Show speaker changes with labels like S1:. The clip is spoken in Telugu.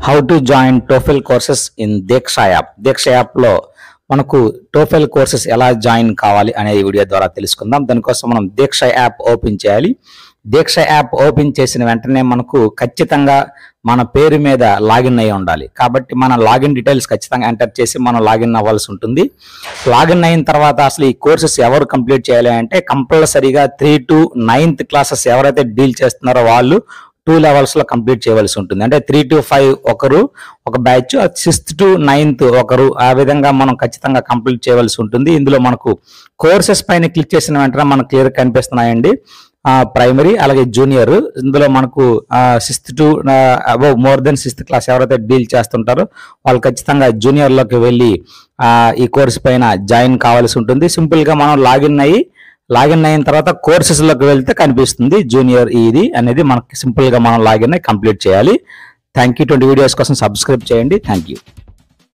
S1: How to join TOEFL courses in Deeksha app. Deeksha యాప్లో మనకు టోఫెల్ కోర్సెస్ ఎలా జాయిన్ కావాలి అనే వీడియో ద్వారా తెలుసుకుందాం. దానికోసం మనం దీక్ష యాప్ ఓపెన్ చేయాలి. దీక్ష యాప్ ఓపెన్ చేసిన వెంటనే మనకు ఖచ్చితంగా మన పేరు మీద లాగిన్ అయి ఉండాలి. కాబట్టి మన లాగిన్ డీటెయిల్స్ ఖచ్చితంగా ఎంటర్ చేసి మనం లాగిన్ అవ్వాల్సి ఉంటుంది. లాగిన్ అయిన తర్వాత అసలు ఈ కోర్సెస్ ఎవరు కంప్లీట్ చేయాలి అంటే కంపల్సరీగా 3 to 9th క్లాసెస్ ఎవరైతే డీల్ చేస్తున్నారో వాళ్ళు 2 levels లో కంప్లీట్ చేయవలసి ఉంటుంది. అంటే 3 to 5 ఒకరు ఒక బ్యాచ్, 6th to 9th ఒకరు, ఆ విధంగా మనం ఖచ్చితంగా కంప్లీట్ చేయవలసి ఉంటుంది. ఇందులో మనకు కోర్సెస్ పైన క్లిక్ చేసిన వెంటనే మనకు క్లియర్ కనిపిస్తున్నాయండి. ప్రైమరీ అలాగే జూనియర్. ఇందులో మనకు 6th to above more than 6th class ఎవరైతే డీల్ చేస్తుంటారో వాళ్ళు ఖచ్చితంగా జూనియర్ లోకి వెళ్ళి ఈ కోర్స్ పైన జాయిన్ కావాల్సి ఉంటుంది. సింపుల్ గా మనం లాగిన్ అయిన తర్వాత కోర్సెస్ లోకి వెళ్తే కనిపిస్తుంది జూనియర్ ఇది అనేది. మనకి సింపుల్ గా మనం లాగిన్ అయ్యి కంప్లీట్ చేయాలి. Thank you. 20 వీడియోస్ కోసం సబ్స్క్రైబ్ చేయండి. Thank you.